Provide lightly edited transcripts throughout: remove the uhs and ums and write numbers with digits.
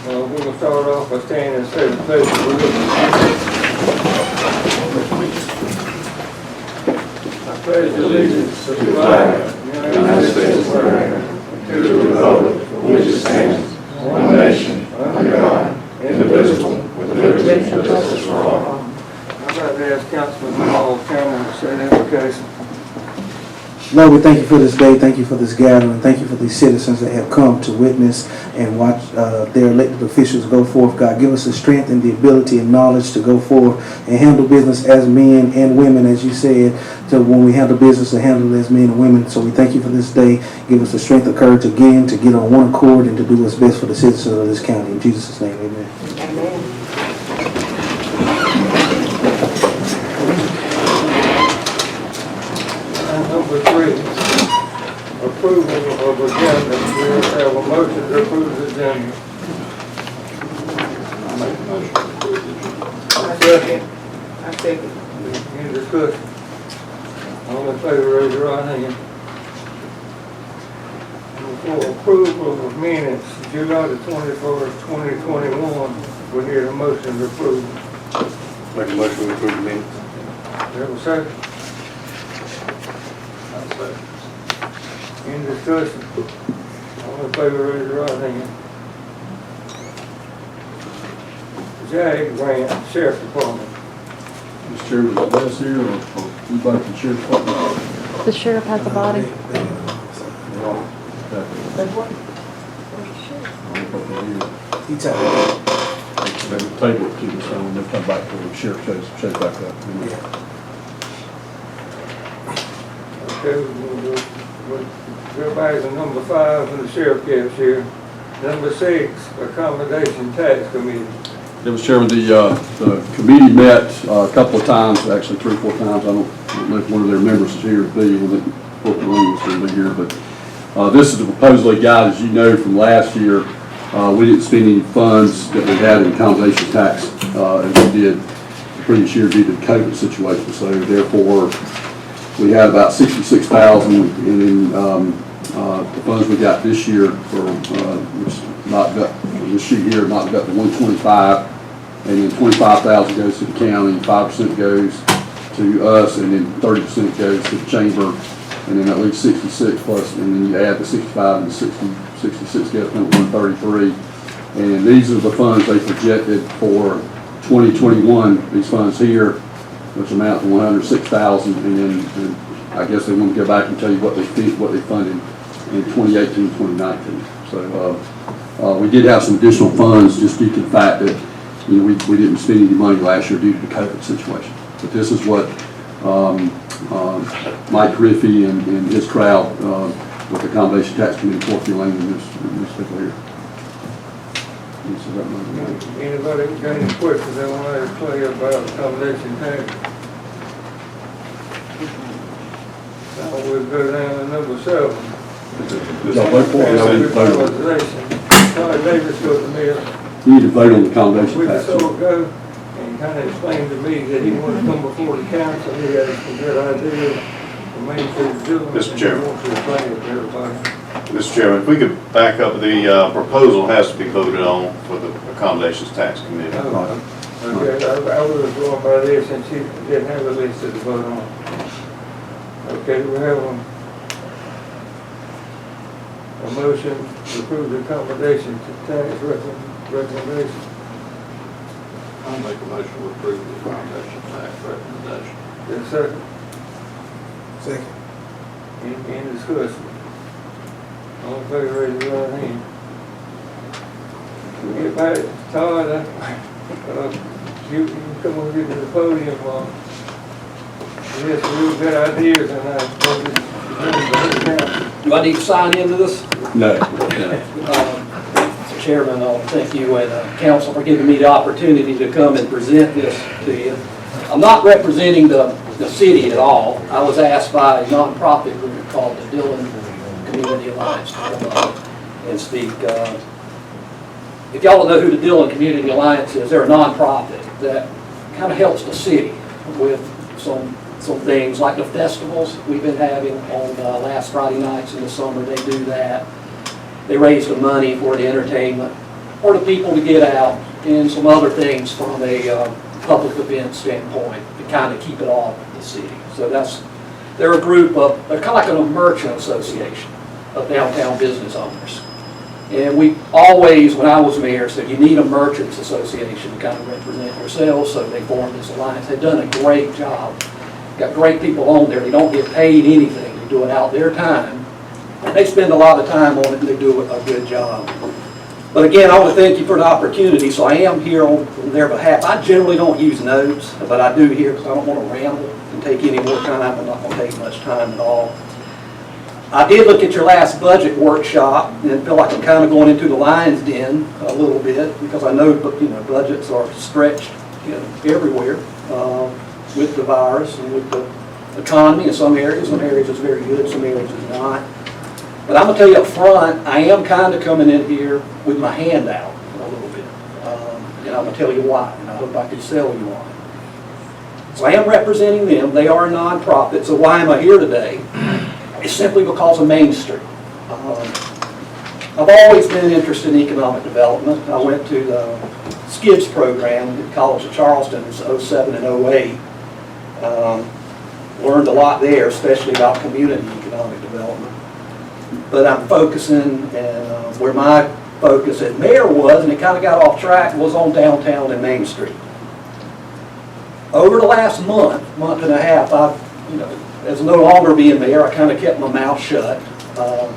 We're going to start off by standing and saying the pledge of allegiance. I pledge allegiance to the flag of the United States of America, to the republic for which it stands, one nation, under God, indivisible, with liberty and justice for all. I'd like to ask Councilman Hall Cameron to say the invocation. Lord, we thank you for this day. Thank you for this gathering. Thank you for these citizens that have come to witness and watch their elected officials go forth. God, give us the strength and the ability and knowledge to go forth and handle business as men and women, as you said, to when we handle business, to handle it as men and women. So we thank you for this day. Give us the strength and courage again to get on one accord and to do what's best for the citizens of this county. In Jesus' name, amen. Amen. Number 3, approval of agenda. We have a motion to approve the agenda. I make a motion to approve the agenda. I second. Any discussion? All in favor, raise your right hand. For approval of minutes, July the 21st, 2021, we hear a motion to approve. Make a motion to approve the minutes. Have a second? Any discussion? All in favor, raise your right hand. JAG grant, Sheriff Department. Mr. Chairman, is this here or we back to the sheriff's department? The sheriff has a body. He tapped. They would table it to the so when they come back to the sheriff shows back up. Okay, everybody's on number 5 and the sheriff gets here. Number 6, accommodation tax committee. Mr. Chairman, the committee met a couple of times, actually 3 or 4 times. I don't know if one of their members is here to be, when the corporate room was going to be here, but this is the proposal they got. As you know from last year, we didn't spend any funds that we had in accommodation tax as we did the previous year due to the COVID situation. So therefore, we had about $66,000 in the funds we got this year for which not got this sheet here not got the 125, and then 25,000 goes to the county, 5% goes to us, and then 30% goes to the chamber, and then at least 66 plus, and then you add the 65 and 66 gets to 133, and these are the funds they projected for 2021. These funds here, which amount to 106,000, and then I guess they want to go back and tell you what they funded in 2018, 2019. So we did have some additional funds just due to the fact that we didn't spend any money last year due to the COVID situation. But this is what Mike Griffey and his crowd with the accommodation tax committee, Fort Lane, and this people here. Anybody got any questions they want to ask Clay about accommodation tax? Now we'll go down to number 7. Y'all vote for it, y'all need to vote on it. Charlie Davis goes to me. You need to vote on the accommodation We tax. just so go and kind of explained to me that he wanted to come before the council. He had some good ideas. Mr. Chairman. Want to explain it to everybody. Mr. Chairman, if we could back up, the proposal has to be voted on for the accommodations tax committee. Oh, okay, I was going by this since he didn't have a list to vote on. Okay, we have a motion to approve the accommodation tax recommendation. I'll make a motion to approve the accommodation tax recommendation. Yes, second. Second. Any discussion? All in favor, raise your right hand. We get back, Todd, you can come and get to the podium. We have some real good ideas, and Do I need to sign into this? No. Mr. Chairman, I'll thank you and council for giving me the opportunity to come and present this to you. I'm not representing the city at all. I was asked by a nonprofit group called the Dillon Community Alliance to come up and speak. If y'all don't know who the Dillon Community Alliance is, they're a nonprofit that kind of helps the city with some things like the festivals we've been having on last Friday nights in the summer. They do that. They raise the money for the entertainment for the people to get out, and some other things from a public event standpoint to kind of keep it off the city. So they're a group of, they're kind of like a merchant association of downtown business owners. And we always, when I was mayor, said you need a merchants association to kind of represent yourselves, so they formed this alliance. They've done a great job. Got great people on there. They don't get paid anything. They do it out their time. And they spend a lot of time on it, and they do a good job. But again, I want to thank you for the opportunity. So I am here on their behalf. I generally don't use notes, but I do here because I don't want to ramble and take any more time. I'm not going to take much time at all. I did look at your last budget workshop and feel like I'm kind of going into the lion's den a little bit, because I know, budgets are stretched, everywhere with the virus and with the economy in some areas. Some areas it's very good, some areas it's not. But I'm going to tell you up front, I am kind of coming in here with my hand out a little bit. And I'm going to tell you why, and I hope I can sell you on it. So I am representing them. They are a nonprofit. So why am I here today? It's simply because of Main Street. I've always been interested in economic development. I went to the SCIDS program at College of Charleston in 07 and 08. Learned a lot there, especially about community economic development. But I'm focusing, and where my focus as mayor was, and it kind of got off track, was on downtown and Main Street. Over the last month and a half, as no longer being mayor, I kind of kept my mouth shut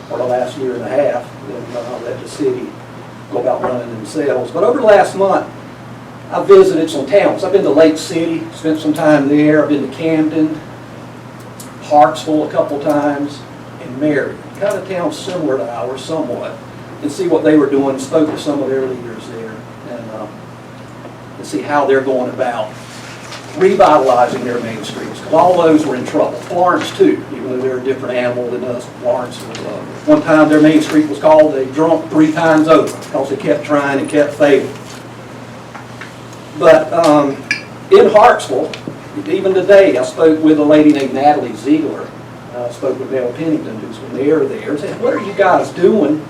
for the last year and a half, and let the city go about running themselves. But over the last month, I visited some towns. I've been to Lake City, spent some time there. I've been to Camden, Hartsville a couple times, and Marion. Kind of towns similar to ours somewhat, and see what they were doing, and spoke to some of their leaders there, and see how they're going about revitalizing their main streets, because all those were in trouble. Florence too, even though they're a different animal than us. Florence was, one time their main street was called "They Drunk 3 Times Over," because they kept trying and kept failing. But in Hartsville, even today, I spoke with a lady named Natalie Ziegler. I spoke with Mel Pennington, who's the mayor there, and said, "What are you guys doing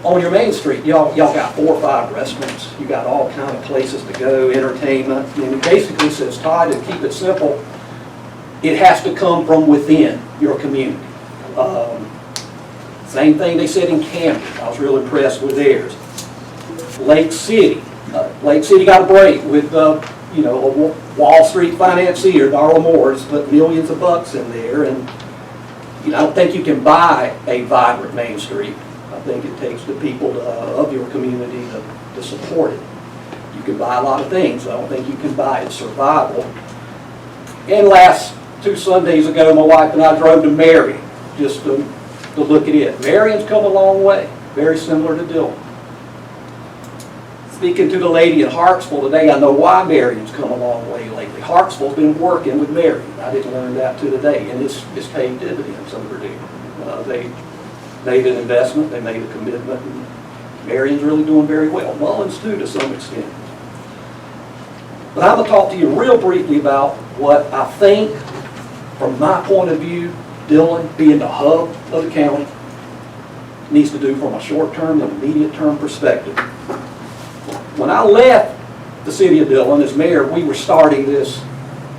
on your main street? Y'all got 4 or 5 restaurants. You got all kind of places to go, entertainment." And it basically says, "Todd, to keep it simple, it has to come from within your community." Same thing they said in Camden. I was real impressed with theirs. Lake City. Lake City got a break with a Wall Street financier, Darla Moore's put millions of bucks in there, and I don't think you can buy a vibrant Main Street. I think it takes the people of your community to support it. You can buy a lot of things. I don't think you can buy its survival. And last 2 Sundays ago, my wife and I drove to Marion just to look at it. Marion's come a long way, very similar to Dillon. Speaking to the lady in Hartsville today, I know why Marion's come a long way lately. Hartsville's been working with Marion. I didn't learn that till today, and it's paid dividends over there. They made an investment, they made a commitment, and Marion's really doing very well. Mullins too, to some extent. But I'm going to talk to you real briefly about what I think, from my point of view, Dillon, being the hub of the county, needs to do from a short-term and immediate-term perspective. When I left the city of Dillon as mayor, we were starting this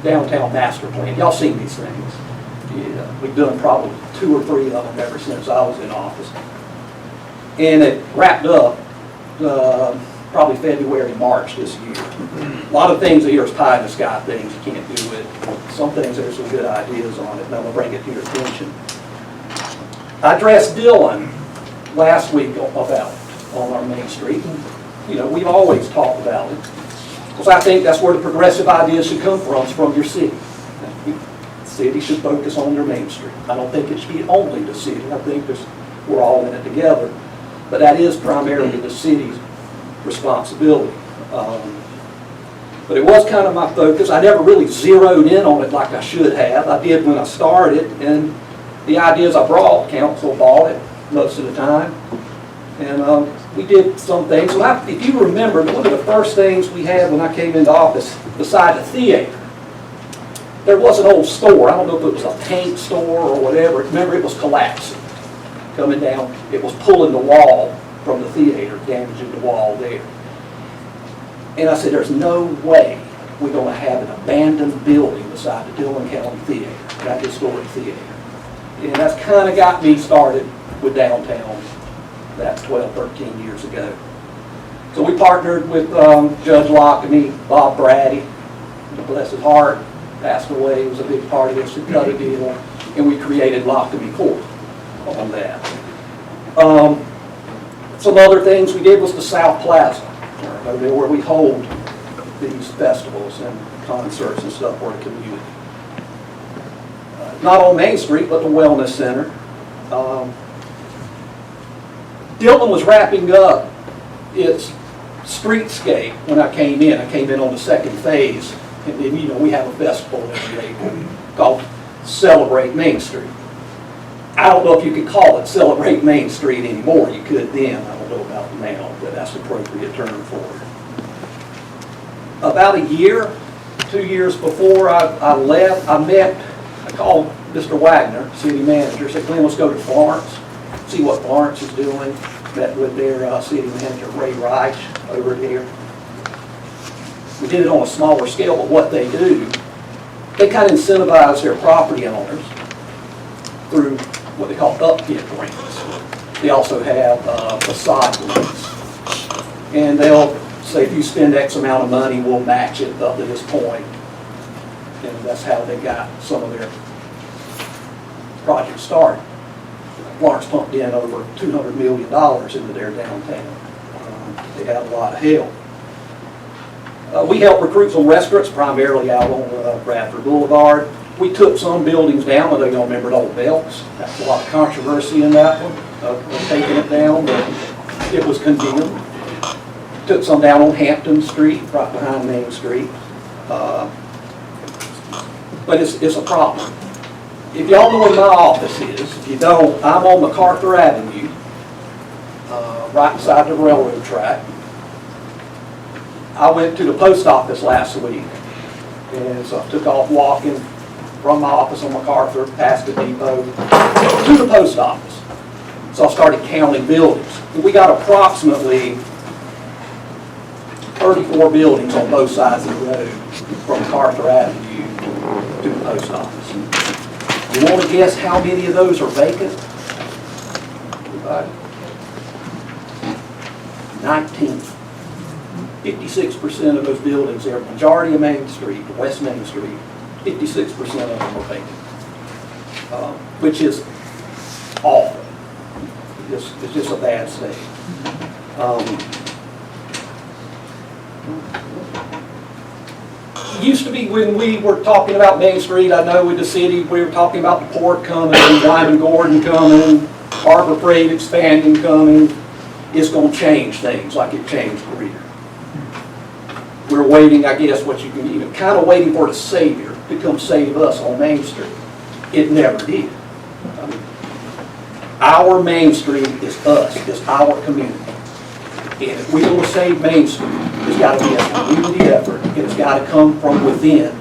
downtown master plan. Y'all seen these things. Yeah, we've done probably 2 or 3 of them ever since I was in office. And it wrapped up probably February, March this year. A lot of things here is pie in the sky things. You can't do it. Some things there's some good ideas on it, and I'm going to bring it to your attention. I addressed Dillon last week about it on our main street. And, we've always talked about it, because I think that's where the progressive ideas should come from your city. The city should focus on their main street. I don't think it should be only the city. I think we're all in it together. But that is primarily the city's responsibility. But it was kind of my focus. I never really zeroed in on it like I should have. I did when I started, and the ideas I brought, council bought it most of the time. And we did some things. And if you remember, one of the first things we had when I came into office, beside the theater, there was an old store. I don't know if it was a paint store or whatever. Remember, it was collapsing, coming down. It was pulling the wall from the theater, damaging the wall there. And I said, there's no way we're going to have an abandoned building beside the Dillon County Theater, that historic theater. And that's kind of got me started with downtown, that 12, 13 years ago. So we partnered with Judge Lockamy, Bob Brady, bless his heart, passed away, was a big part of this, cut a deal, and we created Lockamy Court on that. Some other things we did was the South Plaza, where we hold these festivals and concerts and stuff for the community. Not on Main Street, but the Wellness Center. Dillon was wrapping up its streetscape when I came in. I came in on the second phase, and then, you know, we have a festival every day called Celebrate Main Street. I don't know if you could call it Celebrate Main Street anymore. You could then. I don't know about now, but that's the appropriate term for it. About a year, 2 years before I left, I called Mr. Wagner, city manager, said, Glenn, let's go to Florence, see what Florence is doing. Met with their city manager, Ray Reich, over there. We did it on a smaller scale, but what they do, they kind of incentivize their property owners through what they call upfit grants. They also have facade grants. And they'll say, if you spend X amount of money, we'll match it up to this point. And that's how they got some of their projects started. Florence pumped in over $200 million into their downtown. They had a lot of help. We help recruit some restaurants, primarily out on Bradford Boulevard. We took some buildings down, but they don't remember the old Belks. That's a lot of controversy in that one, of taking it down, but it was condemned. Took some down on Hampton Street, right behind Main Street. But it's a problem. If y'all know where my office is, if you don't, I'm on MacArthur Avenue, right beside the railroad track. I went to the post office last week, and so I took off walking from my office on MacArthur, past the depot, to the post office. So I started counting buildings. And we got approximately 34 buildings on both sides of the road from MacArthur Avenue to the post office. You want to guess how many of those are vacant? 19. 56% of those buildings there, majority of Main Street, West Main Street, 56% of them are vacant, which is awful. It's just a bad state. Used to be when we were talking about Main Street, I know with the city, we were talking about the port coming, Wyman Gordon coming, Harbor Freight expanding coming. It's going to change things like it changed Greer. We're waiting, I guess, what you can even kind of waiting for the Savior to come save us on Main Street. It never did. I mean, our Main Street is us, it's our community. And if we're going to save Main Street, it's got to be a community effort. It's got to come from within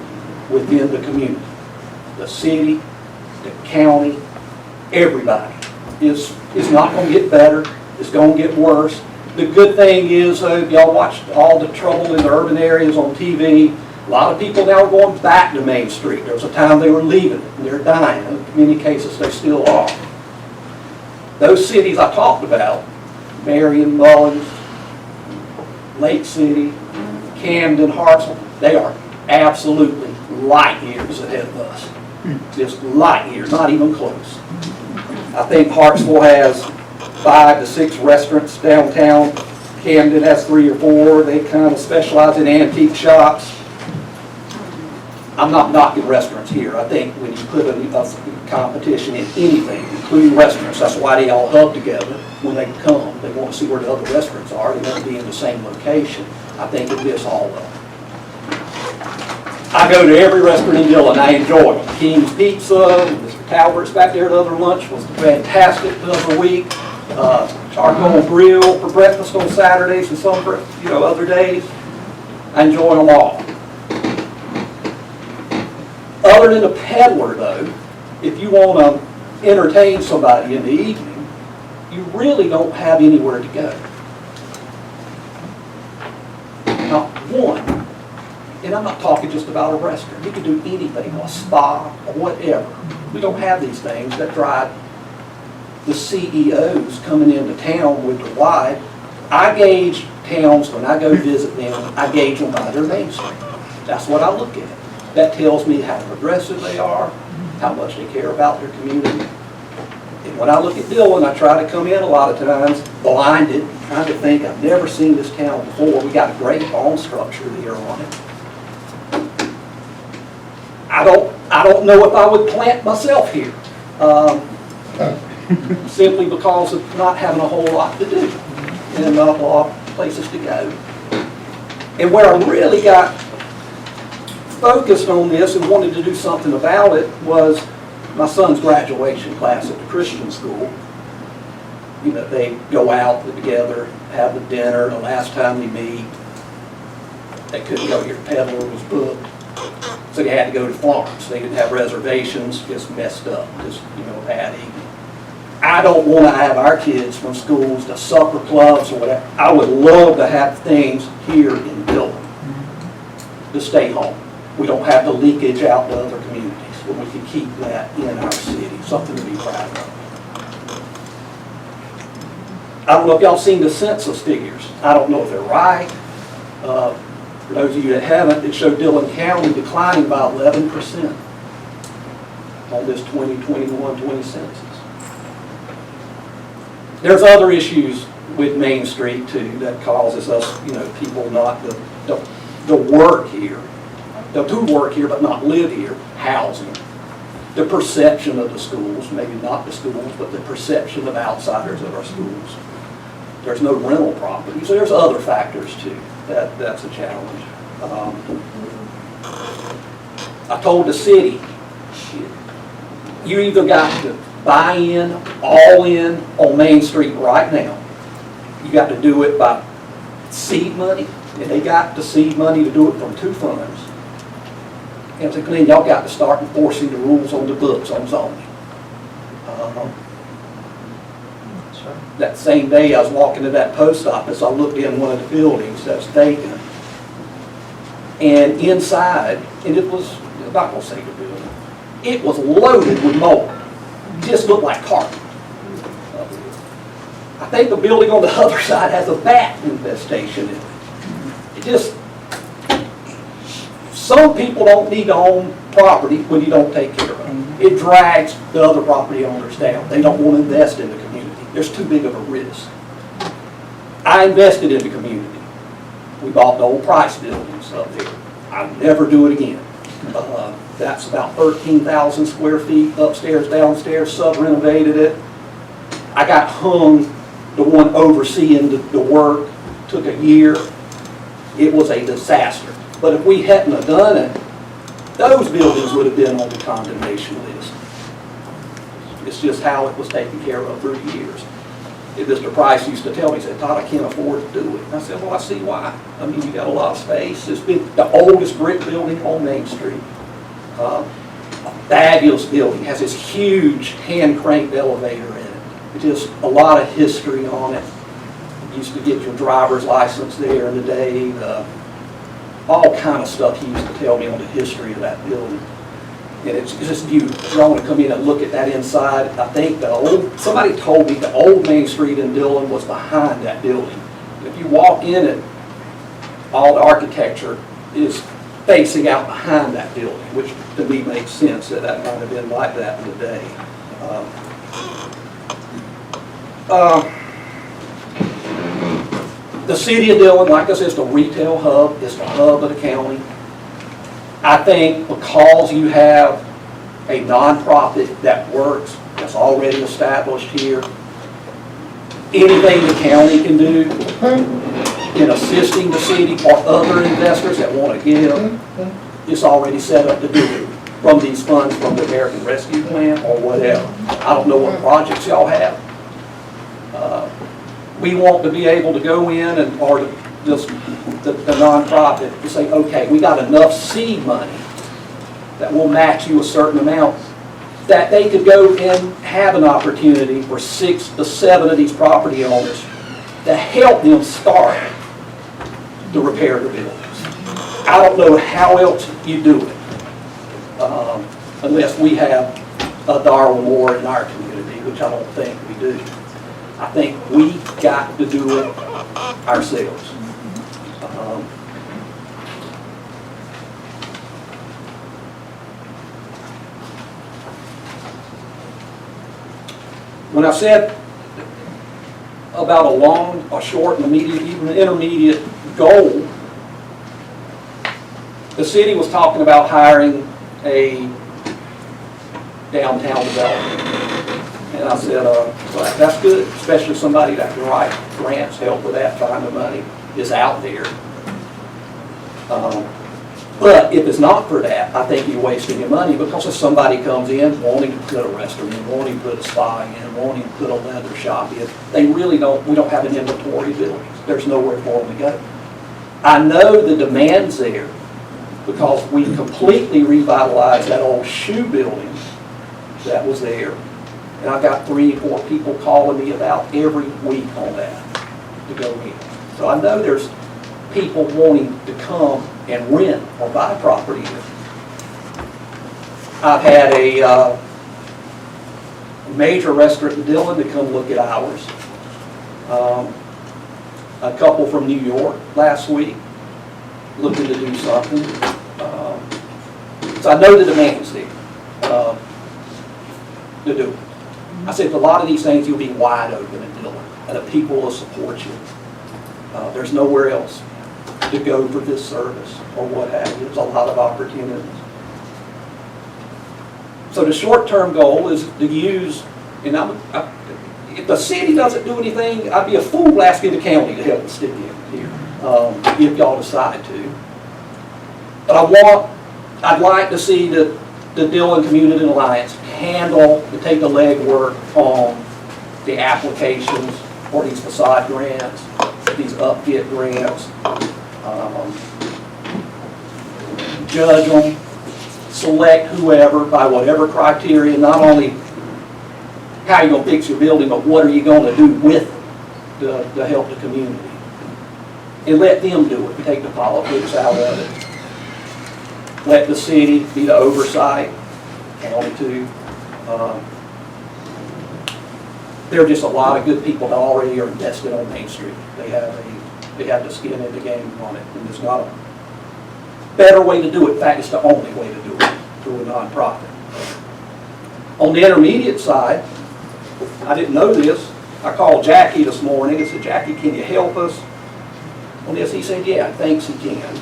the community. The city, the county, everybody. It's not going to get better. It's going to get worse. The good thing is, y'all watched all the trouble in the urban areas on TV. A lot of people now are going back to Main Street. There was a time they were leaving it, and they're dying. In many cases, they still are. Those cities I talked about, Marion, Mullins, Lake City, Camden, Hartsville, they are absolutely light years ahead of us. Just light years, not even close. I think Hartsville has 5 to 6 restaurants downtown. Camden has 3 or 4. They kind of specialize in antique shops. I'm not knocking restaurants here. I think when you put a competition in anything, including restaurants, that's why they all hub together when they come. They want to see where the other restaurants are. They want to be in the same location. I think it lifts all of them. I go to every restaurant in Dillon. I enjoy them. King's Pizza, Mr. Talbert's back there at other lunch was fantastic the other week. Charcoal Grill for breakfast on Saturdays and some, other days. I enjoy them all. Other than a peddler, though, if you want to entertain somebody in the evening, you really don't have anywhere to go. Not one. And I'm not talking just about a restaurant. You can do anything, a spa, or whatever. We don't have these things that drive the CEOs coming into town with the why. I gauge towns, when I go visit them, I gauge them by their main street. That's what I look at. That tells me how progressive they are, how much they care about their community. And when I look at Dillon, I try to come in a lot of times blinded, trying to think, I've never seen this town before. We got a great bone structure here on it. I don't know if I would plant myself here, simply because of not having a whole lot to do and not a lot of places to go. And where I really got focused on this and wanted to do something about it was my son's graduation class at the Christian school. You know, they go out together, have the dinner. The last time they meet, they couldn't go here. Peddler was booked. So they had to go to Florence. They didn't have reservations, just messed up, just, you know, bad evening. I don't want to have our kids from schools to supper clubs or whatever. I would love to have things here in Dillon to stay home. We don't have the leakage out to other communities, but we can keep that in our city, something to be proud of. I don't know if y'all seen the census figures. I don't know if they're right. For those of you that haven't, it showed Dillon County declining by 11% on this 2021-20 census. There's other issues with Main Street too that causes us, you know, people not to work here. They'll do work here but not live here. Housing. The perception of the schools, maybe not the schools, but the perception of outsiders of our schools. There's no rental property, so there's other factors too. That's a challenge. I told the city, you either got to buy in, all in on Main Street right now. You got to do it by seed money, and they got the seed money to do it from 2 funds. And so then y'all got to start enforcing the rules on the books on zoning. That same day I was walking to that post office, I looked in one of the buildings that's vacant. And inside, and it was, I'm not going to say the building, it was loaded with mold. It just looked like carpet. I think the building on the other side has a bat infestation in it. It just, some people don't need to own property when you don't take care of it. It drags the other property owners down. They don't want to invest in the community. There's too big of a risk. I invested in the community. We bought the old Price buildings up there. I'll never do it again. That's about 13,000 square feet, upstairs, downstairs, sub-renovated it. I got hung, the one overseeing the work, took a year. It was a disaster. But if we hadn't have done it, those buildings would have been on the condemnation list. It's just how it was taken care of through the years. And Mr. Price used to tell me, he said, Todd, I can't afford to do it. And I said, well, I see why. I mean, you got a lot of space. It's been the oldest brick building on Main Street. A fabulous building. Has this huge hand-cranked elevator in it. It's just a lot of history on it. You used to get your driver's license there in the day. All kind of stuff he used to tell me on the history of that building. And it's just, you want to come in and look at that inside. I think somebody told me the old Main Street in Dillon was behind that building. If you walk in it, all the architecture is facing out behind that building, which to me makes sense that that might have been like that in the day. The city of Dillon, like I said, is the retail hub. It's the hub of the county. I think because you have a nonprofit that works, that's already established here, anything the county can do in assisting the city or other investors that want to give, it's already set up to do it from these funds from the American Rescue Plan or whatever. I don't know what projects y'all have. We want to be able to go in or just the nonprofit to say, okay, we got enough seed money that will match you a certain amount that they could go and have an opportunity for 6 to 7 of these property owners to help them start to repair the buildings. I don't know how else you do it, unless we have a Darwin War in our community, which I don't think we do. I think we got to do it ourselves. When I said about a long, a short, and immediate, even an intermediate goal, the city was talking about hiring a downtown developer. And I said, well, that's good, especially somebody that can write grants, help with that, find the money, is out there. But if it's not for that, I think you're wasting your money, because if somebody comes in wanting to put a restaurant in, wanting to put a spa in, wanting to put a leather shop in, they really don't, we don't have an inventory of buildings. There's nowhere for them to go. I know the demand's there, because we completely revitalized that old shoe building that was there. And I've got 3 or 4 people calling me about every week on that to go in. So I know there's people wanting to come and rent or buy property here. I've had a major restaurant in Dillon to come look at ours. A couple from New York last week looking to do something. So I know the demand's there to do it. I said, a lot of these things you'll be wide open in Dillon, and the people will support you. There's nowhere else to go for this service or what have you. There's a lot of opportunities. So the short-term goal is to use, and if the city doesn't do anything, I'd be a fool asking the county to help us stick in here, if y'all decide to. But I'd like to see the Dillon Community Alliance handle and take the legwork on the applications for these facade grants, these upfit grants, judge them, select whoever by whatever criteria, not only how you're going to fix your building, but what are you going to do with to help the community. And let them do it, take the politics out of it. Let the city be the oversight, county too. There are just a lot of good people that already are invested on Main Street. They have the skin in the game on it, and there's not a better way to do it. In fact, it's the only way to do it through a nonprofit. On the intermediate side, I didn't know this. I called Jackie this morning and said, Jackie, can you help us on this? He said, yeah, thanks he can.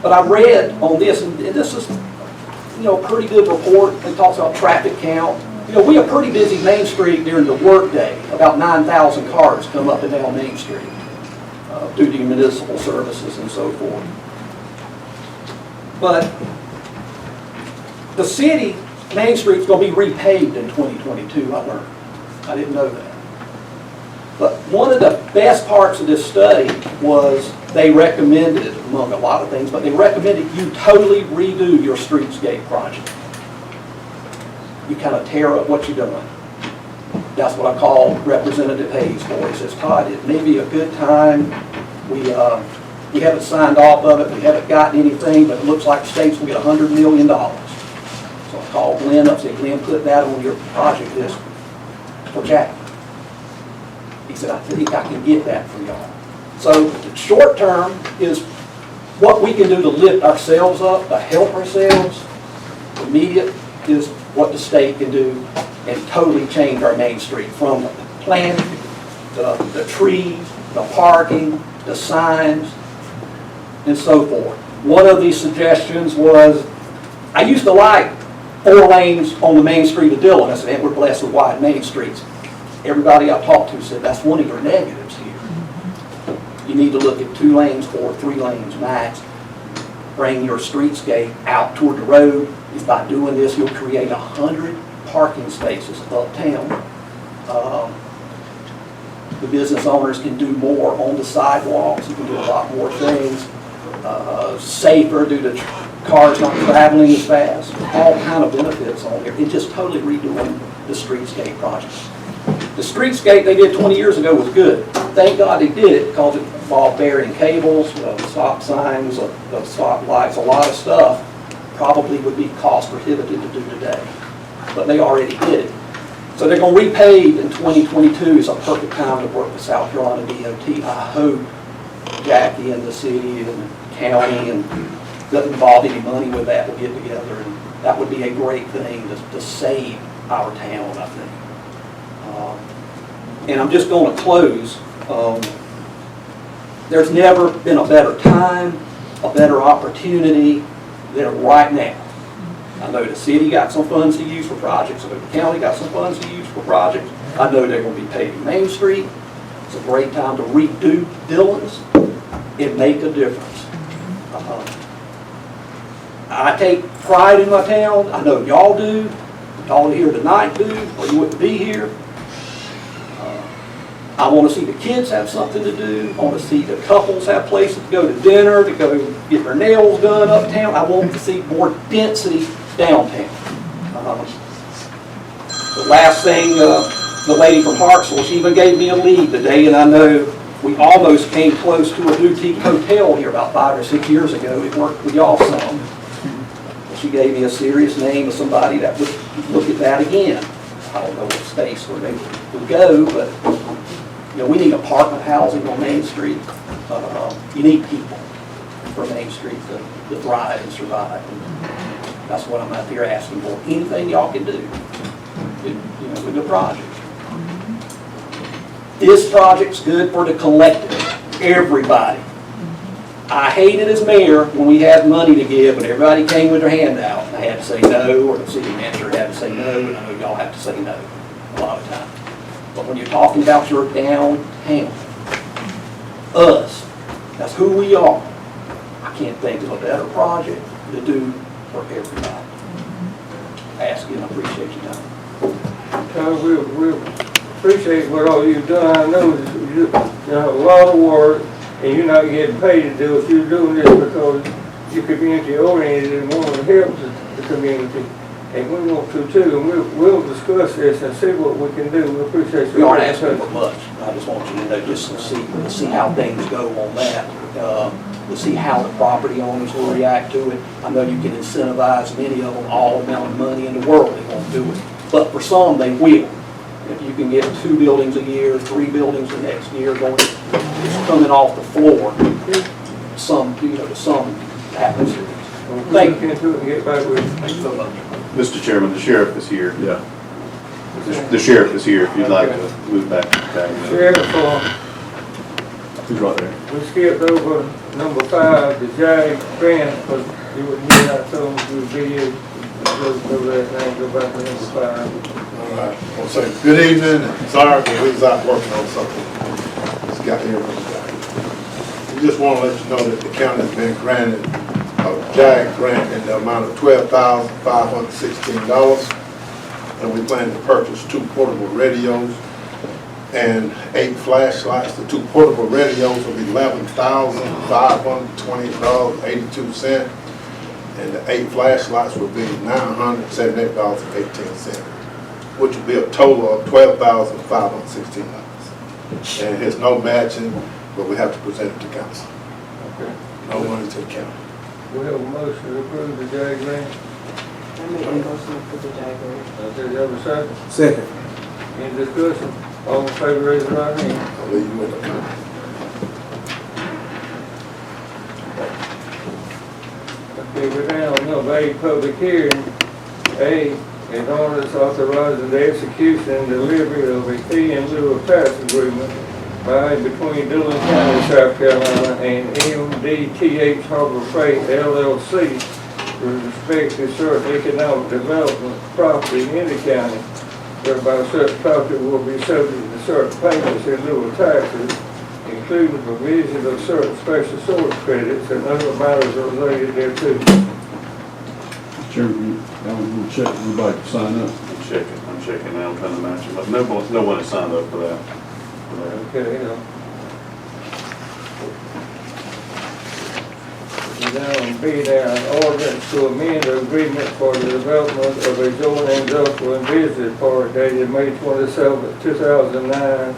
But I read on this, and this is, a pretty good report. It talks about traffic count. We have pretty busy Main Street during the workday. About 9,000 cars come up and down Main Street due to municipal services and so forth. But the city, Main Street's going to be repaved in 2022, I learned. I didn't know that. But one of the best parts of this study was they recommended, among a lot of things, but they recommended you totally redo your streetscape project. You kind of tear up what you've done. That's what I call Representative Hayes for. He says, Todd, it may be a good time. We haven't signed off of it. We haven't gotten anything, but it looks like the state's will get $100 million. So I called Glenn up and said, Glenn, put that on your project list for Jackie. He said, I think I can get that for y'all. So the short term is what we can do to lift ourselves up, to help ourselves. Immediate is what the state can do and totally change our Main Street, from the planting, the trees, the parking, the signs, and so forth. One of these suggestions was, I used to like 4 lanes on the Main Street of Dillon. I said, we're blessed with wide Main Streets. Everybody I talked to said that's one of your negatives here. You need to look at 2 lanes or 3 lanes max. Bring your streetscape out toward the road. If by doing this, you'll create 100 parking spaces uptown. The business owners can do more on the sidewalks. You can do a lot more things. Safer due to cars not traveling as fast, all kind of benefits on there. It's just totally redoing the streetscape project. The streetscape they did 20 years ago was good. Thank God they did it because it involved burying cables, stop signs, stop lights, a lot of stuff probably would be cost prohibitive to do today. But they already did it. So they're going to repave in 2022 is a perfect time to work with South Carolina DOT. I hope Jackie and the city and the county and doesn't involve any money with that will get together, and that would be a great thing to save our town, I think. And I'm just going to close. There's never been a better time, a better opportunity than right now. I know the city got some funds to use for projects. I know the county got some funds to use for projects. I know they're going to be paving Main Street. It's a great time to redo Dillon's and make a difference. I take pride in my town. I know y'all do. Y'all here tonight do, or you wouldn't be here. I want to see the kids have something to do. I want to see the couples have places to go to dinner, to go get their nails done uptown. I want to see more density downtown. The last thing, the lady from Hartsville, she even gave me a lead today, and I know we almost came close to a boutique hotel here about 5 or 6 years ago. It worked with y'all some. She gave me a serious name of somebody that would look at that again. I don't know what space where they would go, but you know, we need apartment housing on Main Street. You need people for Main Street to thrive and survive. And that's what I'm out here asking for. Anything y'all can do, with the project. This project's good for the collective, everybody. I hated as mayor when we had money to give and everybody came with their hand out and I had to say no, or the city manager had to say no, and I know y'all have to say no a lot of times. But when you're talking about your downtown, us, that's who we are. I can't think of a better project to do for everybody. Ask you and I appreciate your time. Tom, we appreciate what all you've done. I know you have a lot of work and you're not getting paid to do it. You're doing this because you're community oriented and want to help the community. And we want to too, and we'll discuss this and see what we can do. We appreciate you. We aren't asking for much. I just want you to know, just to see how things go on that. To see how the property owners will react to it. I know you can incentivize many of them all amount of money in the world, they won't do it. But for some, they will. If you can get 2 buildings a year, 3 buildings the next year, it's coming off the floor, some happens. Thank you. Get back with you. Thank you so much. Mr. Chairman, the sheriff is here. Yeah. The sheriff is here if you'd like to move back to the Sheriff, He's right there. we skipped over number 5, the JAG grant, but you wouldn't get out to them, you would be here. Go that name, go back to number 5. All right, well, say good evening, and sorry, but we was out working on something. Just got here. We just want to let you know that the county has been granted a JAG grant in the amount of $12,516, and we plan to purchase 2 portable radios and 8 flashlights. The 2 portable radios will be $11,520.82. And the 8 flashlights will be $978.18, which will be a total of $12,516. And there's no matching, but we have to present it to council. Okay. No money to the county. We have a motion to approve the JAG grant. I make a motion for the diagram. Does there have a second? Second. Any discussion? All in favor, raise your right hand. I'll leave you with the county. Okay, we're down to number 8, public hearing. A, an ordinance authorizing the execution and delivery of a fee in lieu of tax agreement by and between Dillon County, South Carolina and MDTH Harbor Freight LLC with respect to certain economic development property in the county, whereby such property will be subject to certain payments in lieu of taxes, including the provision of certain special source credits and other matters related thereto. Chairman, we'll check everybody to sign up. I'm checking now, I'm trying to match them up. No one has signed up for that. Okay, And then B now, an ordinance to amend the agreement for the development of a zoning industrial and business park dated May 27, 2009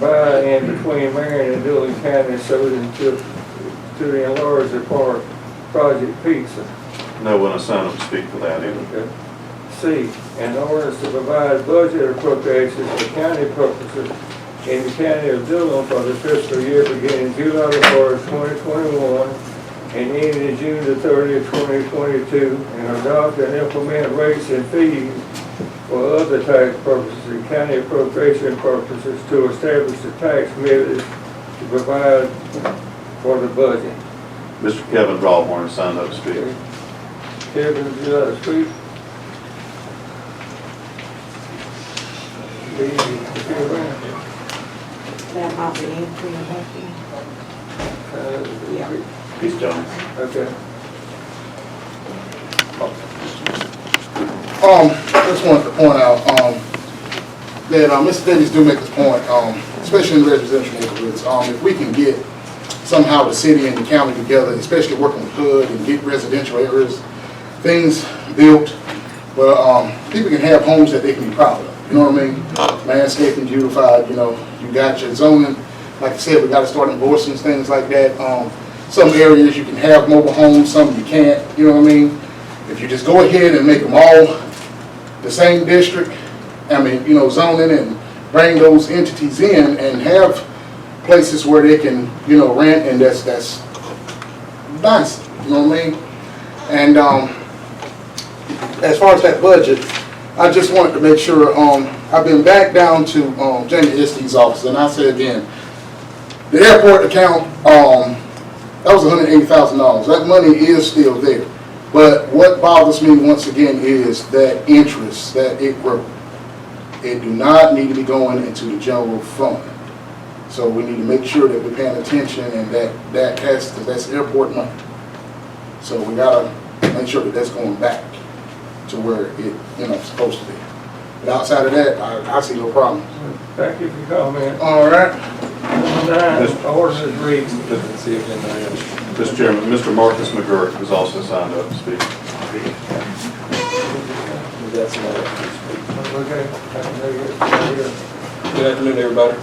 by and between Marion and Dillon County so to enlarge the park project pizza. No one assigned to speak for that either. Okay. C, an ordinance to provide budget appropriations for county purposes in the county of Dillon for the fiscal year beginning July the 1st, 2021 and ending June the 30th, 2022, and adopt and implement rates and fees for other tax purposes and county appropriation purposes to establish the tax millage to provide for the budget. Mr. Kevin Drawhorn signed up to speak. Kevin, would you like to speak? That might be entry and Yeah. He's done. Okay. I just wanted to point out, that, Mr. Davies do make this point, especially in the residential neighborhoods, if we can get somehow the city and the county together, especially working with HUD and get residential areas, things built, well, people can have homes that they can be proud of, you know what I mean? Landscaping, beautified, you know, you got your zoning, like I said, we gotta start enforcing things like that. Some areas you can have mobile homes, some you can't, you know what I mean? If you just go ahead and make them all the same district, I mean, you know, zoning and bring those entities in and have places where they can, you know, rent, and that's nice, you know what I mean? And as far as that budget, I just wanted to make sure, I've been back down to Jamie Estee's office, and I said again, the airport account, that was $180,000. That money is still there. But what bothers me once again is that interest, that it grew. It do not need to be going into the general fund. So we need to make sure that we're paying attention, and that's airport money. So we gotta make sure that that's going back to where it, you know, supposed to be. But outside of that, I see no problem. Thank you for your comment. All right. Ordinance reads. Mr. Chairman, Mr. Marcus McGurk was also signed up to speak. Okay. Good afternoon, everybody.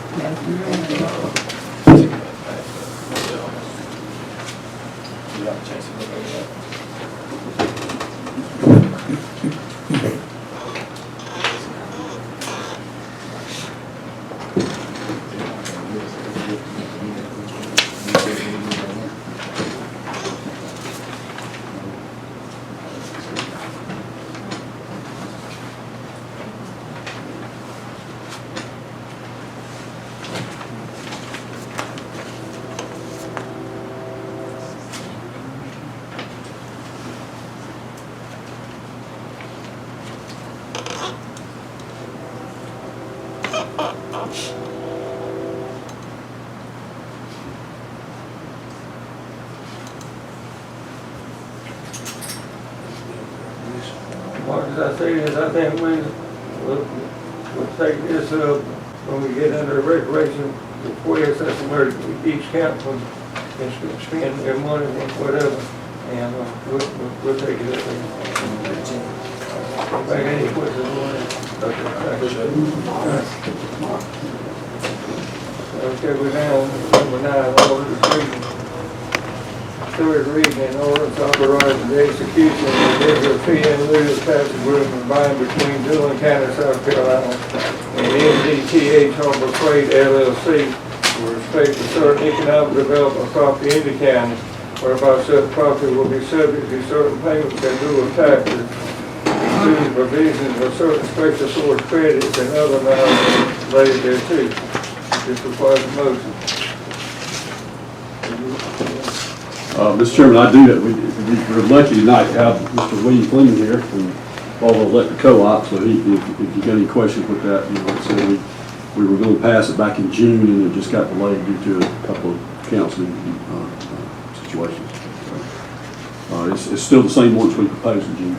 As I say is, I think we'll take this up when we get under recreation request, that's where each council can spend their money on whatever, and we'll take it up there. Any questions on that? Okay, we're down number 9, orders reading. Third reading, an ordinance authorizing the execution of the fee in lieu of tax agreement by and between Dillon County, South Carolina, and MDTH Harbor Freight LLC with respect to certain economic development property in the county, whereby such property will be subject to certain payments in lieu of taxes, including provisions of certain special source credits and other matters related thereto. This requires a motion. Mr. Chairman, I do that. We're lucky tonight to have Mr. William Fleming here from all the electric co-op, so if you got any questions with that, you know, like I said, we were going to pass it back in June, and it just got delayed due to a couple of counseling situations. It's still the same ones we proposed in June.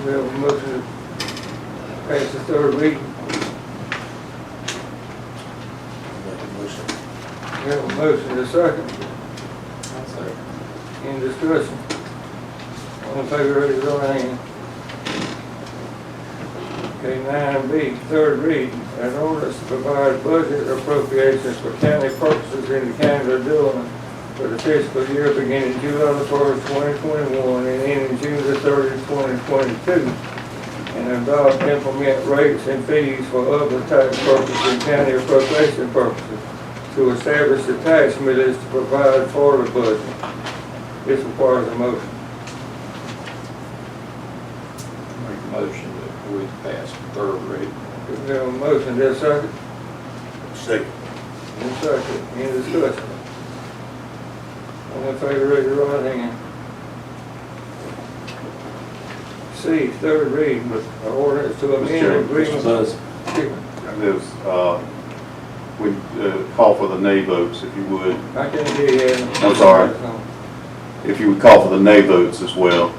We have a motion to pass the third reading. We have a motion, a second. Any discussion? All in favor, raise your right hand. Okay, 9B, third reading, an ordinance to provide budget appropriations for county purposes in the county of Dillon for the fiscal year beginning July the 1st, 2021 and ending June the 30th, 2022. And adopt, implement rates and fees for other tax purposes and county appropriation purposes to establish the tax millage to provide for the budget. This requires a motion. Make a motion that we pass third reading. We have a motion, there a second? Second. Any second, any discussion? All in favor, raise your right hand. C, third reading, an ordinance to amend the agreement. There's, we call for the nay votes, if you would. I can't hear you. I'm sorry. If you would call for the nay votes as well.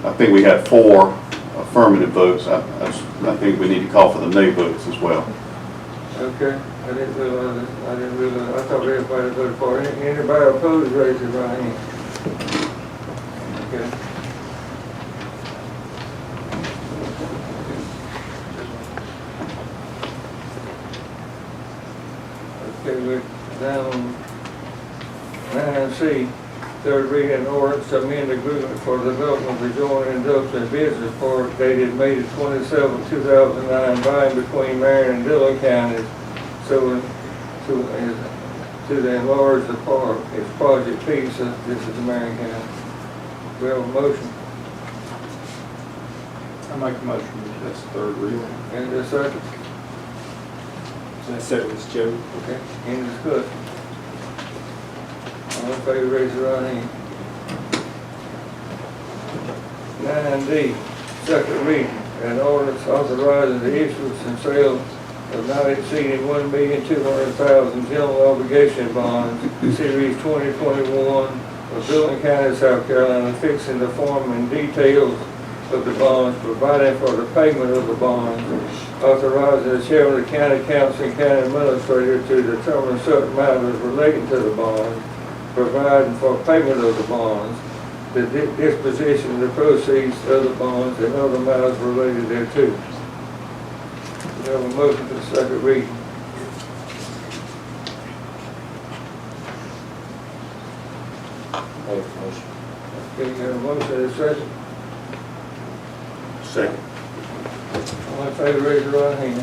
I think we had 4 affirmative votes. I think we need to call for the nay votes as well. Okay, I didn't realize it. I thought everybody voted for it. Anybody opposed, raise your right hand. Okay. Okay, we're down 9C, third reading ordinance to amend agreement for development of the joint industrial business park dated May the 27th, 2009, by and between Marion and Dillon counties, so to enlarge the park. It's Project Peace. This is Marion County. We have a motion. I make a motion that that's third reading. And a second. Second, Mr. Chairman. Okay, any discussion? All in favor, raise your right hand. 9D, second reading, an ordinance authorizing the issuance and sale of not exceeding $1,200,000 general obligation bonds, Series 2021 of Dillon County, South Carolina, fixing the form and details of the bonds, providing for the payment of the bonds, authorizing the chairman of the county council and county administrator to determine certain matters relating to the bonds, providing for payment of the bonds, the disposition of the proceeds of the bonds, and other matters related thereto. We have a motion for the second reading. Make a motion. Okay, you have a motion and a second. Second. All in favor, raise your right hand.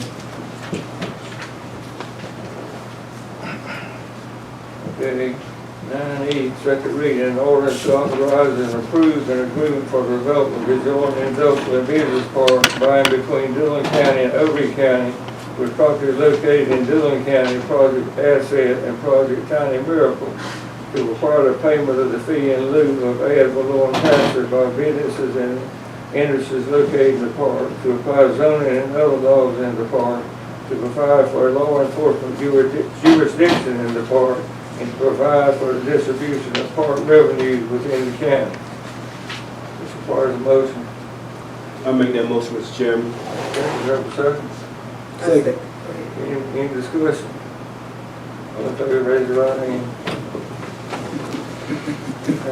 Okay, 9E, second reading, an ordinance to authorize and approve an agreement for the development of the joint industrial business park by and between Dillon County and Overy County with property located in Dillon County, Project Asset and Project Tiny Miracle, to require the payment of the fee in lieu of ad valorem taxes by businesses and industries located in the park, to apply zoning and other laws in the park, to provide for a law enforcement jurisdiction in the park, and to provide for the distribution of park revenues within the county. This requires a motion. I make that motion, Mr. Chairman. Okay, you have a second? Second. Any discussion? All in favor, raise your right hand.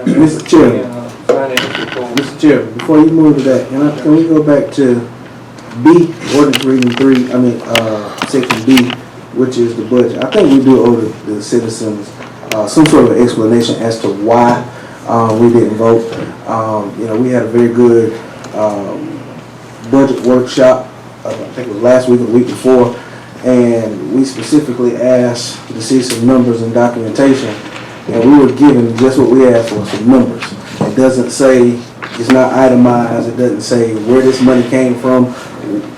Mr. Chairman. Finance report. Mr. Chairman, before you move to that, can we go back to B, ordinance reading 3, section B, which is the budget. I think we do owe the citizens some sort of explanation as to why we didn't vote. We had a very good budget workshop, I think it was last week or the week before, and we specifically asked to see some numbers and documentation, and we were given just what we asked for, some numbers. It doesn't say, it's not itemized, it doesn't say where this money came from,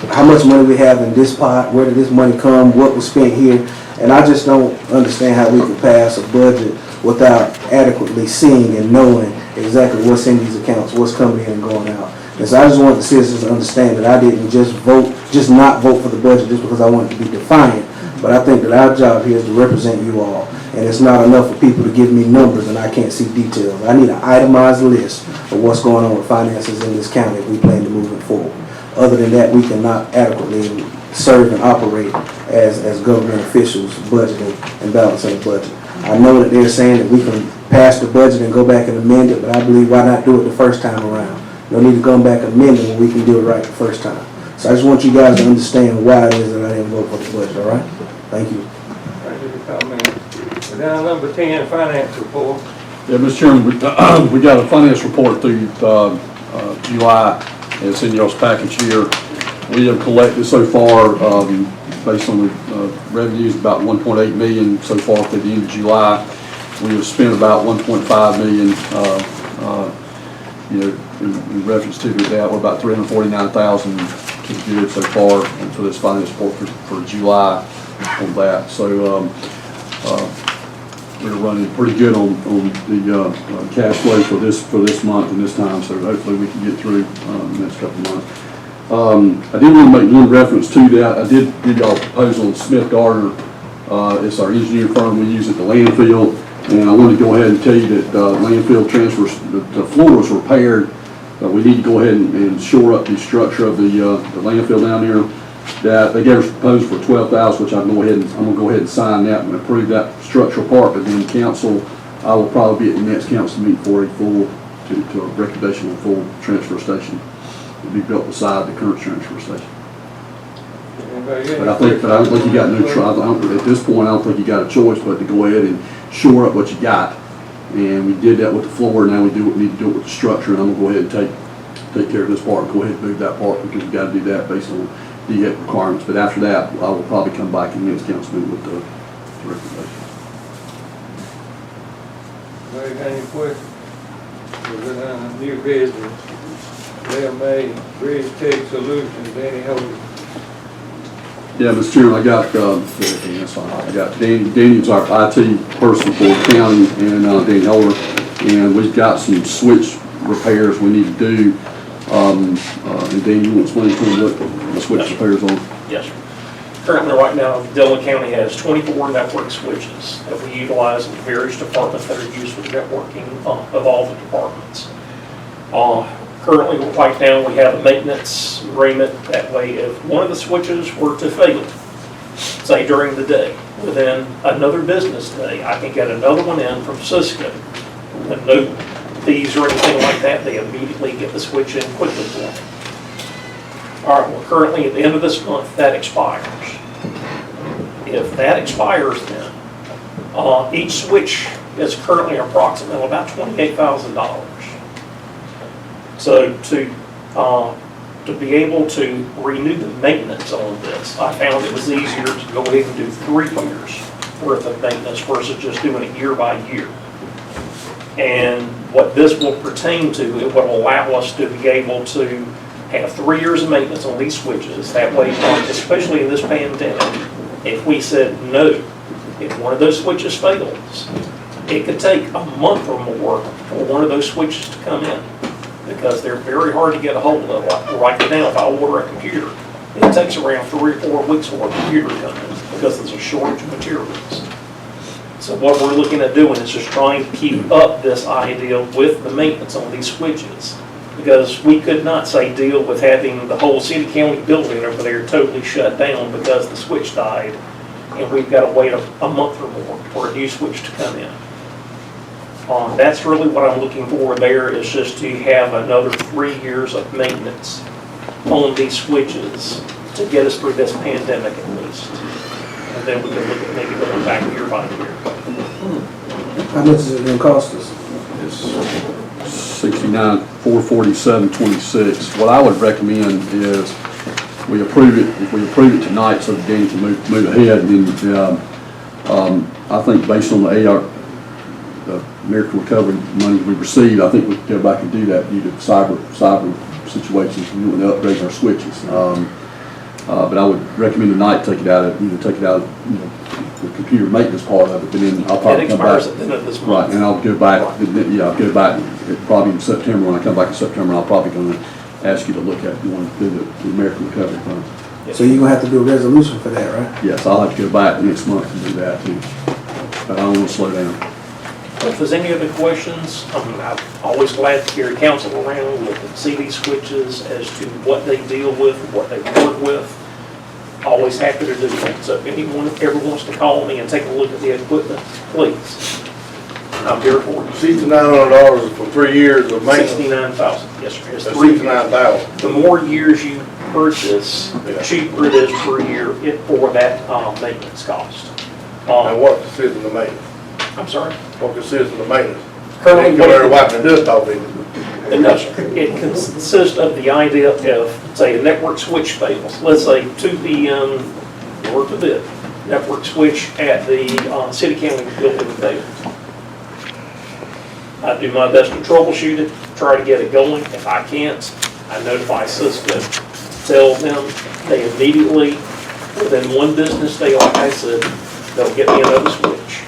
how much money we have in this pot, where did this money come, what was spent here, and I just don't understand how we could pass a budget without adequately seeing and knowing exactly what's in these accounts, what's coming in and going out. And so I just want the citizens to understand that I didn't just not vote for the budget just because I wanted to be defiant, but I think that our job here is to represent you all. And it's not enough for people to give me numbers and I can't see details. I need an itemized list of what's going on with finances in this county if we plan to move it forward. Other than that, we cannot adequately serve and operate as government officials budgeting and balancing the budget. I know that they're saying that we can pass the budget and go back and amend it, but I believe why not do it the first time around? No need to go back and amend it when we can do it right the first time. So I just want you guys to understand why it is that I didn't vote for the budget, all right? Thank you. Thank you for comment. We're down to number 10, finance report. Yeah, Mr. Chairman, we got a finance report through July, and it's in y'all's package here. We have collected so far, based on the revenues, about 1.8 million so far through the end of July. We have spent about 1.5 million, in reference to that. We're about 349,000 to the good so far for this finance report for July on that. So we're running pretty good on the cash flow for this month and this time. So hopefully we can get through the next couple of months. I did want to make one reference to that. I did give y'all a proposal on Smith Gardner. It's our engineer firm we use at the landfill. And I want to go ahead and tell you that landfill transfers, the floor was repaired. We need to go ahead and shore up the structure of the landfill down there. That they gave us a proposal for $12,000, which I'm gonna go ahead and sign that and approve that structural part. But then council, I will probably be at the next council meeting for a full to a recommendation of a full transfer station to be built beside the current transfer station. But I don't think you got no choice. At this point, I don't think you got a choice but to go ahead and shore up what you got. And we did that with the floor. Now we do what we need to do with the structure. And I'm gonna go ahead and take care of this part. Go ahead and move that part because we got to do that based on DHEC requirements. But after that, I will probably come back in the next council meeting with the recommendation. Anybody got any questions? We're down to new business. LMA Bridge Tech Solutions, Danny Holder. Yeah, Mr. Chairman, I got Danny's our IT person for the county, and Danny Holder, and we've got some switch repairs we need to do. And Danny, you want to explain to them what the switch repairs on? Yes, sir. Currently, right now, Dillon County has 24 network switches that we utilize in various departments that are used for networking of all the departments. Currently, right now, we have a maintenance agreement. That way, if one of the switches were to fail, say during the day, within another business day, I can get another one in from Cisco with no fees or anything like that. They immediately get the switch in quickly for me. All right, well, currently at the end of this month, that expires. If that expires then, each switch is currently approximately about $28,000. So to be able to renew the maintenance on this, I found it was easier to go ahead and do 3 years worth of maintenance versus just doing it year by year. And what this will pertain to, it will allow us to be able to have 3 years of maintenance on these switches. That way, especially in this pandemic, if we said no, if one of those switches fails, it could take a month or more for one of those switches to come in, because they're very hard to get a hold of. Like right now, if I order a computer, it takes around 3 or 4 weeks for a computer to come in because there's a shortage of materials. So what we're looking at doing is just trying to keep up this idea with the maintenance on these switches, because we could not say deal with having the whole city county building over there totally shut down because the switch died, and we've got to wait a month or more for a new switch to come in. That's really what I'm looking for there, is just to have another 3 years of maintenance on these switches to get us through this pandemic at least. And then we can look at maybe going back year by year. How much is it going to cost us? It's $69,447.26. What I would recommend is we approve it. If we approve it tonight, so that Danny can move ahead, and then I think based on the American Recovery money we received, I think we can go back and do that due to cyber situations. We want to upgrade our switches. But I would recommend tonight take it out of the computer maintenance part of it, and then I'll probably come back. It expires at the end of this month. Right, and I'll go back. I'll go back probably in September. When I come back in September, I'll probably going to ask you to look at the American Recovery Fund. Yes. So you're going to have to do a resolution for that, right? Yes, I'll have to go back next month and do that too. But I don't want to slow down. If there's any other questions, I'm always glad to carry council around, look and see these switches as to what they deal with, what they work with. always happy to do that. So if anyone ever wants to call me and take a look at the equipment, please. I'm here for you. $6,900 for 3 years of maintenance. 69,000, yes, sir. It's That's 3 years. 69,000. The more years you purchase, the cheaper it is per year for that maintenance cost. And what consists of the maintenance? I'm sorry? What consists of the maintenance? Currently, Ain't come there wiping the dust off it. No, sir. It consists of the idea of, say, a network switch fails. Let's say 2 p.m., Lord forbid, network switch at the city county building fails. I do my best to troubleshoot it, try to get it going. If I can't, I notify Cisco, tell them they immediately, within 1 business day, like I said, they'll get me another switch.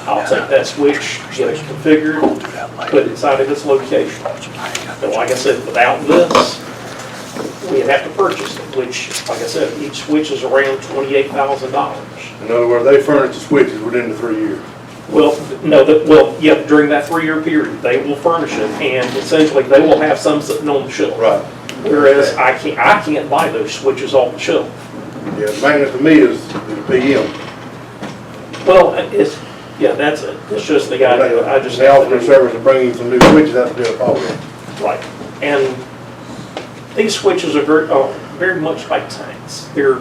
I'll take that switch, get it configured, put it inside of its location. But like I said, without this, we'd have to purchase it, which, like I said, each switch is around $28,000. In other words, they furnish the switches within the 3 years. Well, no, yeah, during that 3-year period, they will furnish it, and essentially, they will have some sitting on the shelf. Right. Whereas I can't buy those switches off the shelf. Yeah, maintenance to me is PM. Well, that's it. It's just the idea. I just They offer their service to bring you some new switches, that's a bit of problem. Right. And these switches are very much like tanks. They're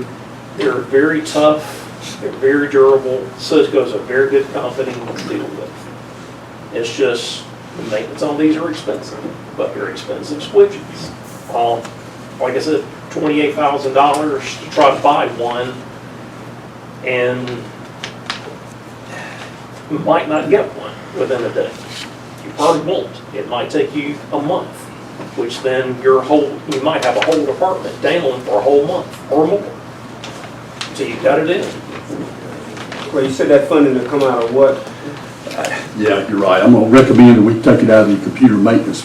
very tough. They're very durable. Cisco's a very good company to deal with. It's just the maintenance on these are expensive, but they're expensive switches. Like I said, $28,000 to try to buy one, and you might not get one within a day. You probably won't. It might take you a month, which then you might have a whole department down for a whole month or more. So you got it in. Well, you said that funding will come out of what? Yeah, you're right. I'm gonna recommend that we take it out of the computer maintenance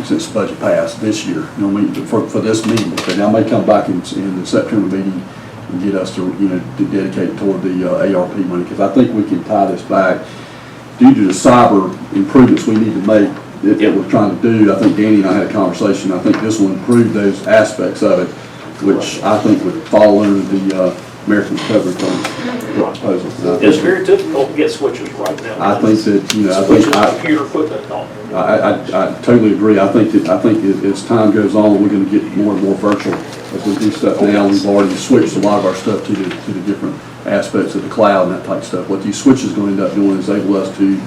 since the budget passed this year, you know, for this meeting. But I may come back in the September meeting and get us to, to dedicate toward the ARP money, because I think we can tie this back due to the cyber improvements we need to make that we're trying to do. I think Danny and I had a conversation. I think this will improve those aspects of it, which I think would fall under the American Recovery Fund proposal. It's very difficult to get switches right now. I think that, Switches, computer equipment, and all. I totally agree. I think as time goes on, we're going to get more and more virtual as we do stuff now. We've already switched a lot of our stuff to the different aspects of the cloud and that type of stuff. What these switches are going to end up doing is enable us to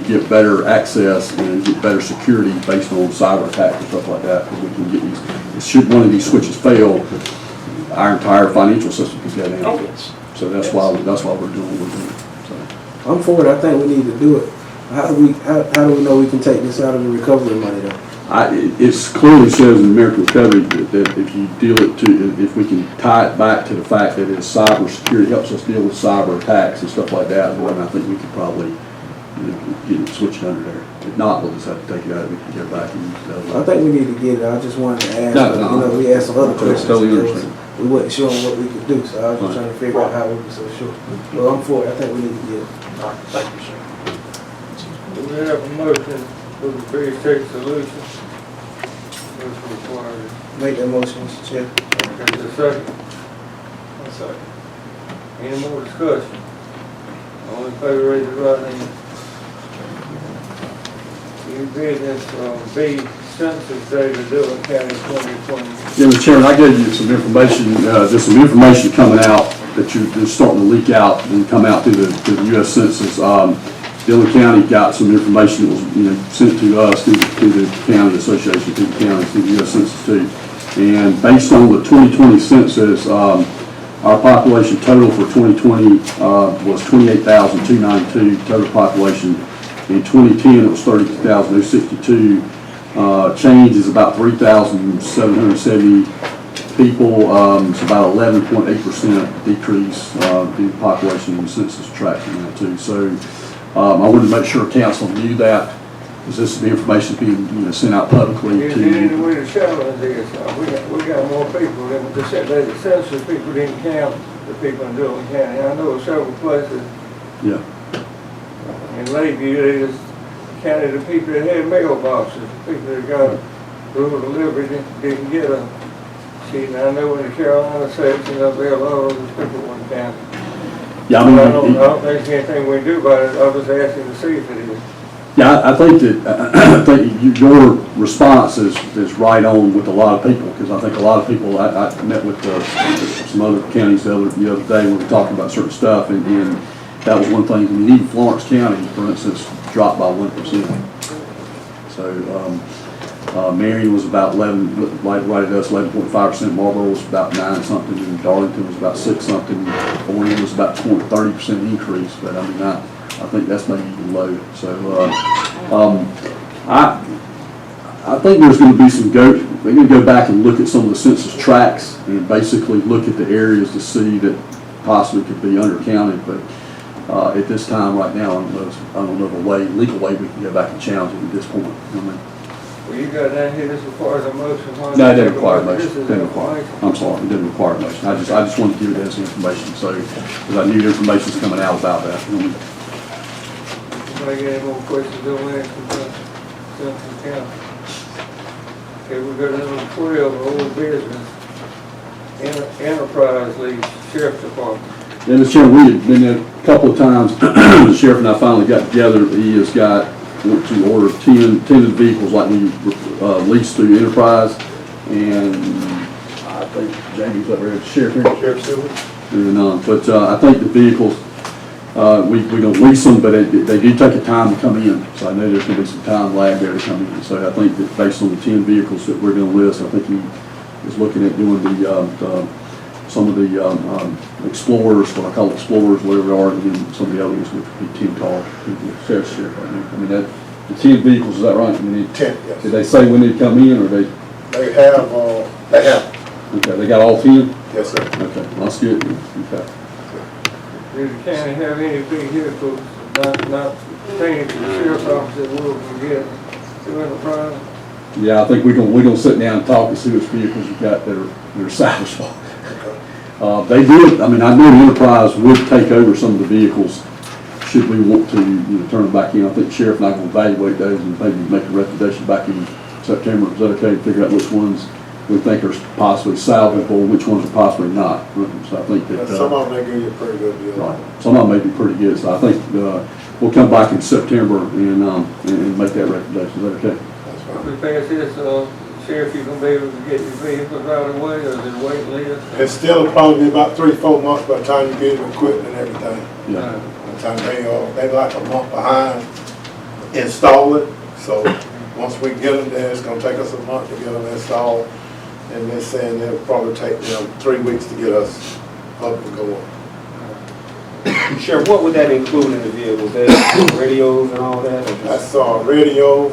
get better access and get better security based on cyber attacks and stuff like that. Because we can get these. Should one of these switches fail, our entire financial system could go down. Oh, yes. So that's why we're doing what we're doing. So. I'm for it. I think we need to do it. How do we know we can take this out of the recovery money though? It clearly says in American Recovery that if you deal it if we can tie it back to the fact that it's cyber security, helps us deal with cyber attacks and stuff like that, then I think we could probably get it switched under there. If not, we'll just have to take it out and we can get it back and use it other way. I think we need to get it. I just wanted to ask. No. We asked some other questions. Totally understand. We wasn't sure on what we could do, so I was just trying to figure out how we were so sure. Well, I'm for it. I think we need to get it. All right, thank you, sir. We have a motion for the Bridge Tech Solution. Motion required. Make that motion, Mr. Chair. Is there a second? Second. Any more discussion? All in favor, raise your right hand. New business, B, census data, Dillon County 2020. Yeah, Mr. Chairman, I gave you some information, there's some information coming out that you're starting to leak out and come out through the U.S. Census. Dillon County got some information that was sent to us through the county association, through the county, through the U.S. Census too. And based on the 2020 census, our population total for 2020 was 28,292 total population. In 2010, it was 32,062. Change is about 3,770 people. It's about 11.8% decrease in the population in the census tracking that too. So I wanted to make sure council knew that, because this is the information being sent out publicly Is to there any you. way to challenge this? We got more people than the census people didn't count the people in Dillon County. I know several places. Yeah. In Lakeview, they just counted the people that had mailboxes, the people that got rural delivery didn't get a sheet, and I know in the Carolina section, there'll be a lot of those people in one county. Yeah, I don't think there's anything we can do about it, I was asking to see if it is. Yeah, I think that, I think your response is right on with a lot of people, because I think a lot of people, I met with some other counties the other day when we were talking about certain stuff, and that was one thing. I mean, even Florence County, for instance, dropped by 1%. So, Marion was about 11, right at us, 11.5%, Marlboro was about 9 something, and Darlington was about 6 something, Orion was about 30% increase, but I mean, I think that's maybe even low. So, I think there's going to be we're going to go back and look at some of the census tracts and basically look at the areas to see that possibly could be undercounted, but at this time right now, I don't know of legal way we can go back and challenge it at this point. You know what I mean? Well, you got down here, this requires a motion. No, it didn't require a motion. I'm sorry, it didn't require a motion. I just wanted to give it as information, so, because I knew the information's coming out about that. You know? Anybody got any more questions on that from Simpson County? Okay, we go to number 12, old business, enterprise lease, sheriff's department. Yeah, Mr. Chairman, we had been there a couple of times. The sheriff and I finally got together. He has want to order 10 of the vehicles like we leased through Enterprise, and I think Jamie's up there, Sheriff here. Sheriff Silver. But I think the vehicles, we're going to lease them, but they do take a time to come in. So I know there's going to be some time lag there to come in. So I think that based on the 10 vehicles that we're going to list, I think he is looking at doing some of the Explorers, what I call Explorers, whatever they are, and then some of the others would be 10 cars. Sheriff's Sheriff, I mean that, the 10 vehicles, is that right? 10, yes. Did they say when they come in, or they? They have. Okay, they got all 10? Yes, sir. Okay, well, that's good. Okay. Does the county have any vehicles not pertaining to the sheriff's office that we'll get through Enterprise? Yeah, I think we're gonna sit down and talk and see which vehicles you got that are salvageable. They did. I mean, I knew Enterprise would take over some of the vehicles should we want to, turn them back in. I think the sheriff and I will evaluate those and maybe make a recommendation back in September. Is that okay? Figure out which ones we think are possibly salvageable, which ones are possibly not. So I think that some of them may give you a pretty good deal. Right. Some of them may be pretty good. So I think we'll come back in September and make that recommendation. Is that okay? If we pass this, Sheriff, you gonna be able to get your vehicles right away, or is it a waiting list? It's still probably about 3-4 months by the time you get the equipment and everything. Yeah. By the time they like a month behind install it. So once we get them there, it's gonna take us a month to get them installed. And they're saying it'll probably take them 3 weeks to get us up and going. Sheriff, what would that include in the vehicle? That radios and all that? That's radios,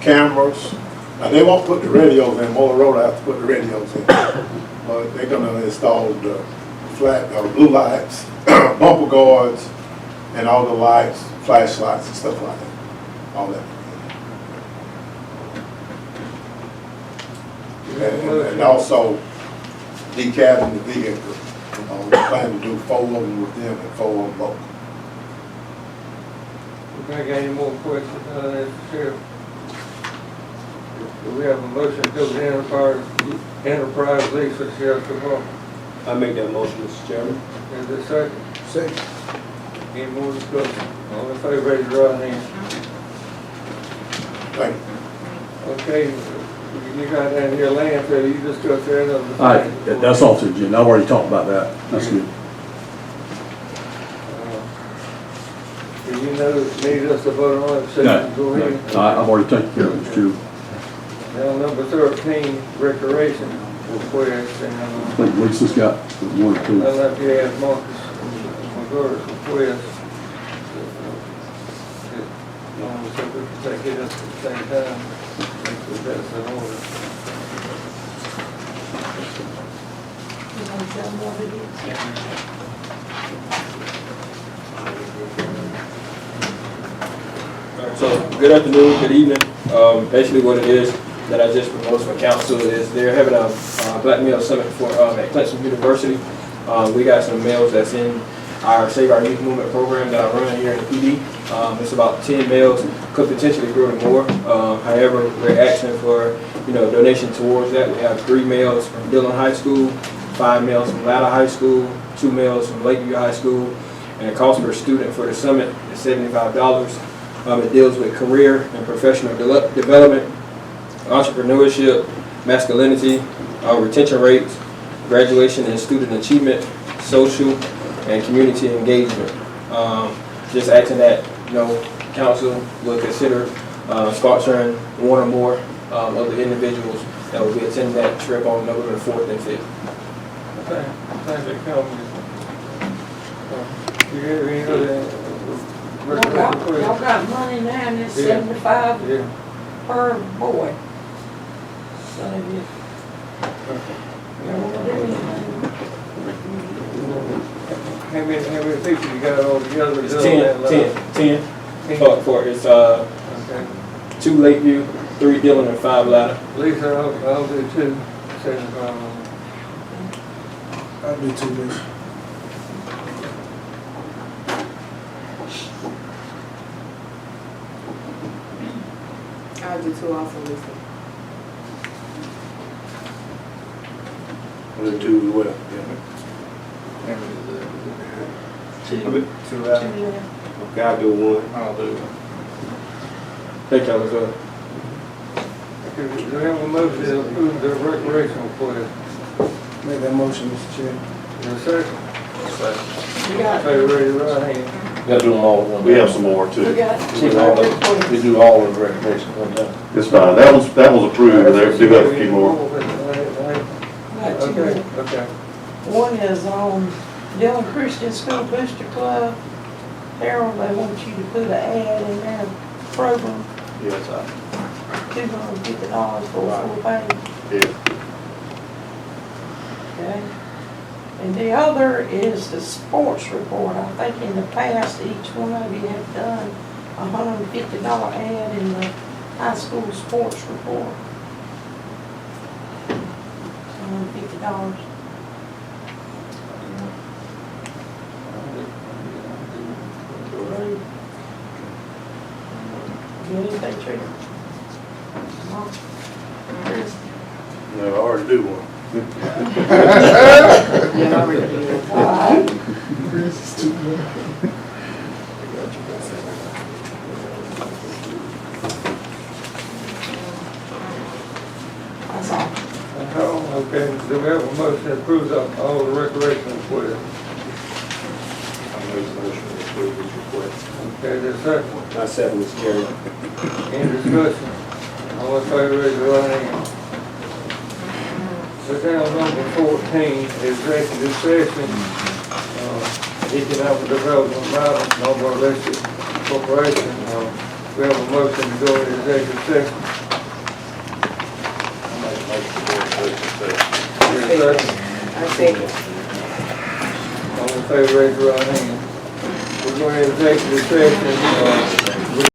cameras. Now they won't put the radios in. Motorola have to put the radios in, but they're gonna install the blue lights, bumper guards, and all the lights, flashlights, and stuff like that. All that. And also decabbing the vehicle. We plan to do 4 of them with them and 4 of them local. We got any more questions, Sheriff? Do we have a motion to go to enterprise lease for the sheriff's department? I make that motion, Mr. Chairman. Is there a second? Second. Any more discussion? All in favor, raise your right hand. Thank you. Okay, you got down here land, so you discussed that on the. All right, that's off the agenda. I've already talked about that. That's good. Do you need us to vote on it? So No, you can go ahead. no, I've already taken care of it, Mr. Chairman. Now, number 13, recreation request, I and think Lisa's got 1 or 2. I'd like to ask Marcus McGurk's request. So we can take it up at the same time, make sure that's in order. You want to tell them what it is? So, good afternoon, good evening. Basically what it is that I just proposed for council is they're having a Black Male Summit for at Clemson University. We got some males that's in our Save Our Youth Movement program that I run here in the PD. It's about 10 males, could potentially grow to more. However, we're asking for donation towards that. We have 3 males from Dillon High School, 5 males from Latta High School, 2 males from Lakeview High School, and the cost per student for the summit is $75. It deals with career and professional development, entrepreneurship, masculinity, retention rates, graduation and student achievement, social and community engagement. Just asking that, council will consider sponsoring one or more of the individuals that will be attending that trip on November 4th and 5th. Thank you, Councilman. You have any other? Y'all got money now, and it's 75 Yeah. per boy. So if you don't wanna do anything. How many people you got all together? It's doing 10. It's Okay. 2 Lakeview, 3 Dillon, and 5 Latta. Lisa, I'll do 2, 75. I'll do 2 weeks. I'll do 2 also, Lisa. I'll do 2 as well, Two out. Okay, I'll do 1. I'll do. Thank y'all as well. Do we have a motion to approve the recreational plan? Make that motion, Mr. Chair. In a second? You got, Okay, raise your right hand. Gotta do them all at one time. We have some more we too. got We 2 do all more of- reports. We do all of the recommendations at one time. It's fine. That was approved. There do have a few more. Got 2 Okay, more. okay. One is on Dillon Christian School Booster Club. Harold, they want you to put an ad in their program, Yes, $250 for a full page. yeah. Okay. And the other is the sports report. I think in the past, each one of you have done a $150 ad in the high school sports report. $150. You anything, Trigger? No? Chris? No, I already do one. Yeah, I already did. All right. That's all. Okay, do we have a motion to approve all the recreational requests? I make a motion to approve this request. Okay, there's a second. I second this, Chairman. Any discussion? All in favor, raise your right hand. So down number 14, executive session, economic development matters, Nova Electric Corporation. We have a motion to go into executive session. I make a motion to go into executive session. There's a second. I second. All in favor, raise your right hand. We're going to executive session,